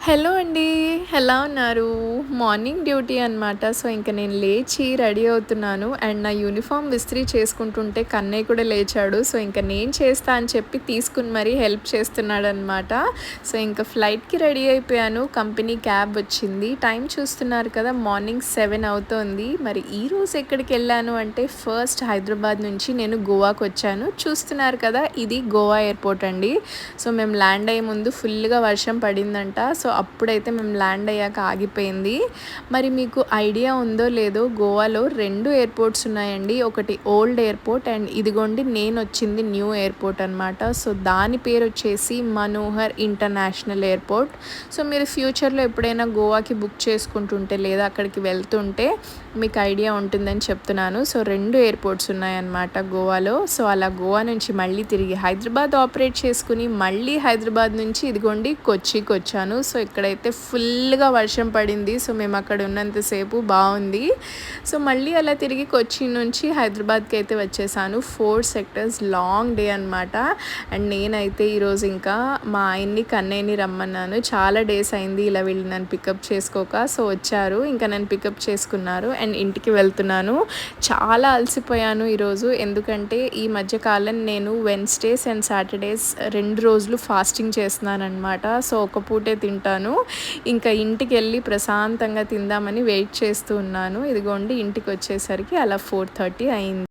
Hello అండి. ఎలా ఉన్నారు? మార్నింగ్ డ్యూటీ అనమాట. సో, ఇంక నేను లేచి రెడీ అవుతున్నాను. అండ్ నా యూనిఫార్మ్ ఇస్త్రీ చేసుకుంటుంటే కన్నయ్య కూడా లేచాడు. సో, ఇంక నేను చేస్తా అని చెప్పి తీసుకొని మరీ హెల్ప్ చేస్తున్నాడనమాట. సో, ఇంక ఫ్లైట్‌కి రెడీ అయిపోయాను. కంపెనీ క్యాబ్ వచ్చింది. టైం చూస్తున్నారు కదా! మార్నింగ్ 7 అవుతోంది. మరి ఈరోజు ఎక్కడికెళ్ళాను అంటే ఫస్ట్ హైదరాబాద్ నుంచి నేను గోవాకొచ్చాను. చూస్తున్నారు కదా! ఇది గోవా ఎయిర్‌పోర్ట్ అండి. సో, మేము ల్యాండ్ అయ్యే ముందు ఫుల్‌గా వర్షం పడిందంట. సో, అప్పుడైతే మేము ల్యాండ్ అయ్యాక ఆగిపోయింది. మరి మీకు ఐడియా ఉందో లేదో గోవాలో 2 ఎయిర్‌పోర్ట్స్ ఉన్నాయండి. ఒకటి ఓల్డ్ ఎయిర్‌పోర్ట్ అండ్ ఇదిగోండి నేనొచ్చింది న్యూ ఎయిర్‌పోర్ట్ అనమాట. సో, దాని పేరొచ్చేసి మనోహర్ ఇంటర్నేషనల్ ఎయిర్‌పోర్ట్. సో, మీరు ఫ్యూచర్‌లో ఎప్పుడైనా గోవాకి బుక్ చేసుకుంటుంటే లేదా అక్కడికి వెళ్తుంటే మీకు ఐడియా ఉంటుందని చెప్తున్నాను. సో, 2 ఎయిర్‌పోర్ట్స్ ఉన్నాయన్నమాట గోవాలో. సో, అలా గోవా నుంచి మళ్ళీ తిరిగి హైదరాబాద్ ఆపరేట్ చేసుకుని మళ్ళీ హైదరాబాద్ నుంచి ఇదిగోండి కొచ్చికొచ్చాను. సో, ఇక్కడైతే ఫుల్‌గా వర్షం పడింది. సో, మేము అక్కడ ఉన్నంత సేపు బావుంది. సో, మళ్ళీ అలా తిరిగి కొచ్చి నుంచి హైదరాబాద్‌కైతే వచ్చేసాను. 4 సెక్టర్స్ లాంగ్ డే అనమాట. అండ్ నేనైతే ఈరోజు ఇంకా మా ఆయన్ని, కన్నయ్యని రమ్మన్నాను. చాలా డేస్ అయింది ఇలా వీళ్ళు నన్ను పికప్ చేసుకోక. సో, వచ్చారు. ఇంకా నన్ను పికప్ చేసుకున్నారు అండ్ ఇంటికి వెళ్తున్నాను. చాలా అలసిపోయాను ఈరోజు. ఎందుకంటే ఈ మధ్య కాలం నేను వెన్స్‌డేస్ అండ్ సాటర్‌డేస్ 2 రోజులు ఫాస్టింగ్ చేస్తున్నాననమాట. సో, ఒక పూటే తింటాను. ఇంకా ఇంటికెళ్ళి ప్రశాంతంగా తిందామని వెయిట్ చేస్తూ ఉన్నాను. ఇదిగోండి ఇంటికొచ్చేసరికి అలా 4:30 అయింది.